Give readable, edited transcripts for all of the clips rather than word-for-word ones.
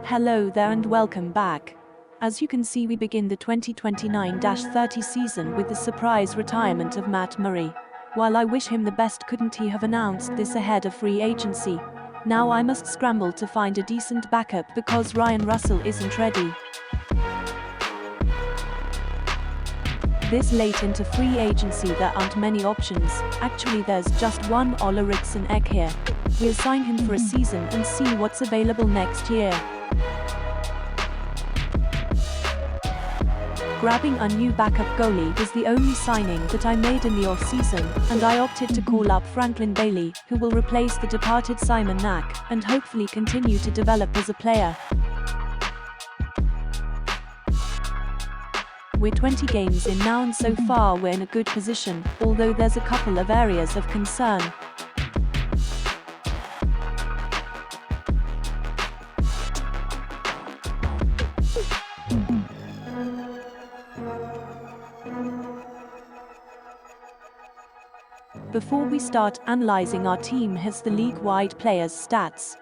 Hello there and welcome back. As you can see, we begin the 2029-30 season with the surprise retirement of Matt Murray. While I wish him the best, couldn't he have announced this ahead of free agency? Now I must scramble to find a decent backup because Ryan Russell isn't ready. This late into free agency there aren't many options. Actually there's just one, regressing here. We'll sign him for a season and see what's available next year. Grabbing a new backup goalie was the only signing that I made in the off-season, and I opted to call up Franklin Bailey, who will replace the departed Simon Knack, and hopefully continue to develop as a player. We're 20 games in now and so far we're in a good position, although there's a couple of areas of concern. Before we start analyzing our team, here's the league-wide players' stats.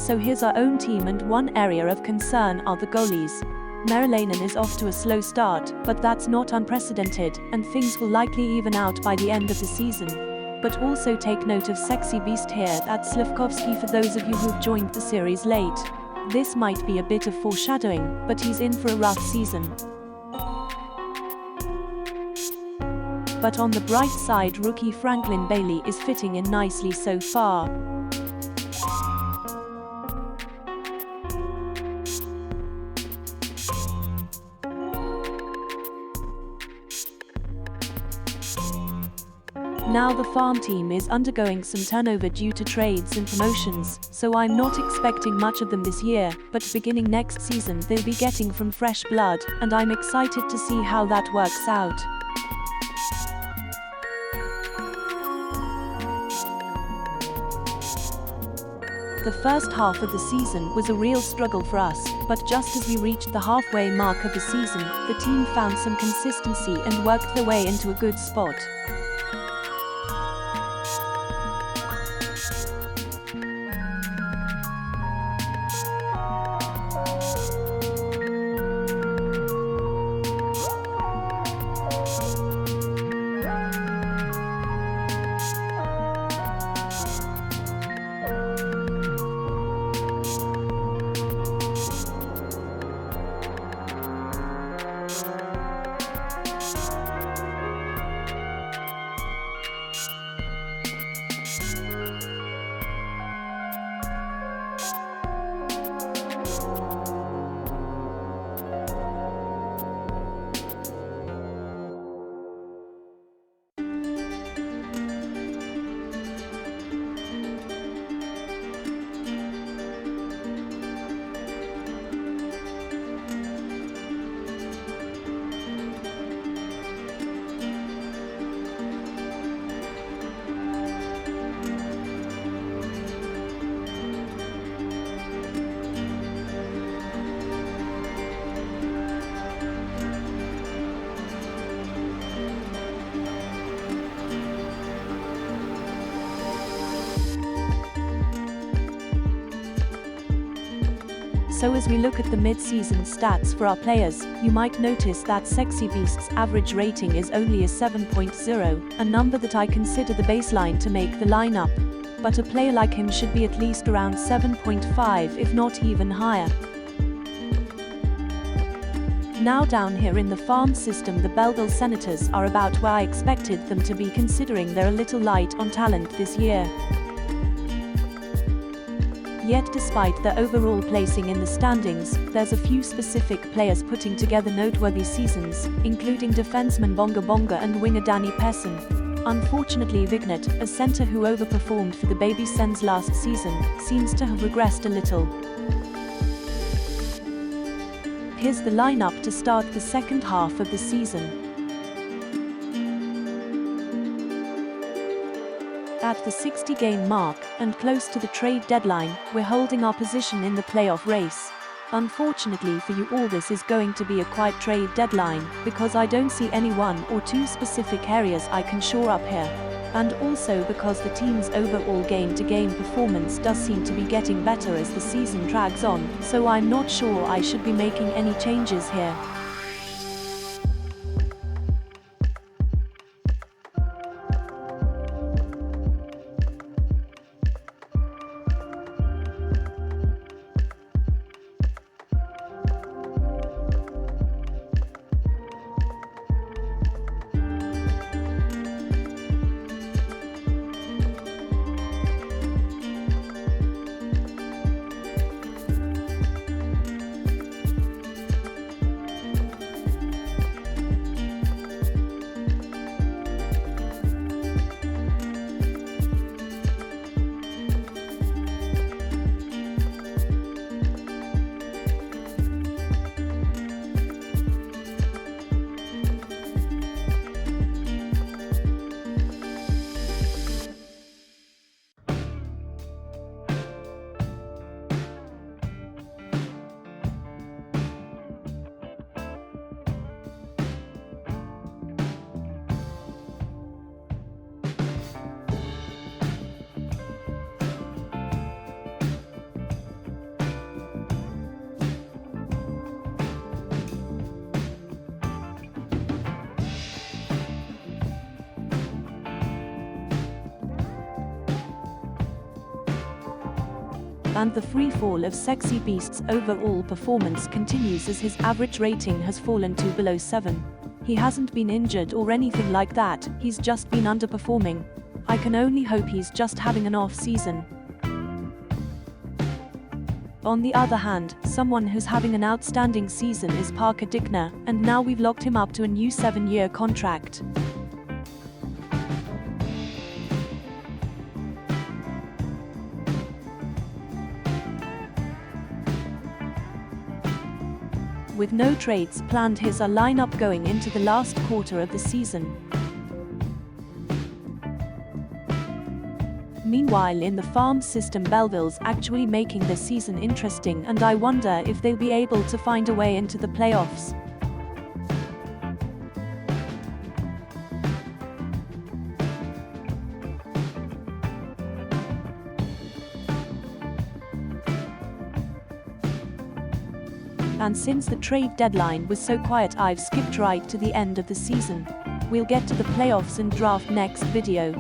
So here's our own team, and one area of concern are the goalies. Merelainen is off to a slow start, but that's not unprecedented, and things will likely even out by the end of the season. But also take note of sexy beast here, that's Slavkovsky, for those of you who've joined the series late. This might be a bit of foreshadowing, but he's in for a rough season. But on the bright side, rookie Franklin Bailey is fitting in nicely so far. Now the farm team is undergoing some turnover due to trades and promotions, so I'm not expecting much of them this year, but beginning next season they'll be getting from fresh blood, and I'm excited to see how that works out. The first half of the season was a real struggle for us, but just as we reached the halfway mark of the season, the team found some consistency and worked their way into a good spot. So as we look at the mid-season stats for our players, you might notice that Sexy Beast's average rating is only a 7.0, a number that I consider the baseline to make the lineup. But a player like him should be at least around 7.5, if not even higher. Now down here in the farm system, the Belleville Senators are about where I expected them to be, considering they're a little light on talent this year. Yet despite their overall placing in the standings, there's a few specific players putting together noteworthy seasons, including defenseman Bonga Bonga and winger Danny Pesson. Unfortunately, Vignett, a centre who overperformed for the Baby Sens last season, seems to have regressed a little. Here's the lineup to start the second half of the season. At the 60-game mark, and close to the trade deadline, we're holding our position in the playoff race. Unfortunately for you all, this is going to be a quiet trade deadline, because I don't see any one or two specific areas I can shore up here. And also because the team's overall game-to-game performance does seem to be getting better as the season drags on, so I'm not sure I should be making any changes here. And the free fall of Sexy Beast's overall performance continues as his average rating has fallen to below 7. He hasn't been injured or anything like that, he's just been underperforming. I can only hope he's just having an off season. On the other hand, someone who's having an outstanding season is Parker Dickner, and now we've locked him up to a new 7-year contract. With no trades planned, here's our lineup going into the last quarter of the season. Meanwhile, in the farm system, Belleville's actually making the season interesting, and I wonder if they'll be able to find a way into the playoffs. And since the trade deadline was so quiet, I've skipped right to the end of the season. We'll get to the playoffs and draft next video.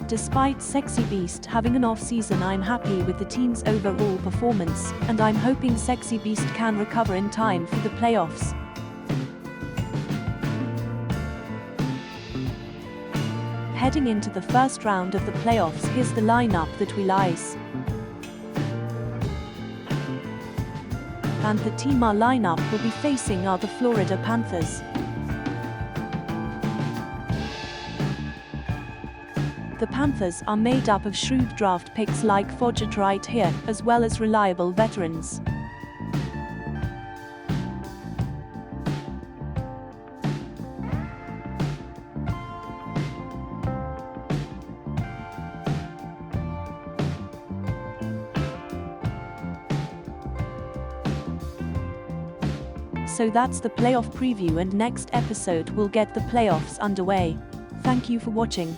Despite Sexy Beast having an off-season, I'm happy with the team's overall performance, and I'm hoping Sexy Beast can recover in time for the playoffs. Heading into the first round of the playoffs, here's the lineup that we'll ice. And the team our lineup will be facing are the Florida Panthers. The Panthers are made up of shrewd draft picks like Fodget right here, as well as reliable veterans. So that's the playoff preview, and next episode we'll get the playoffs underway. Thank you for watching.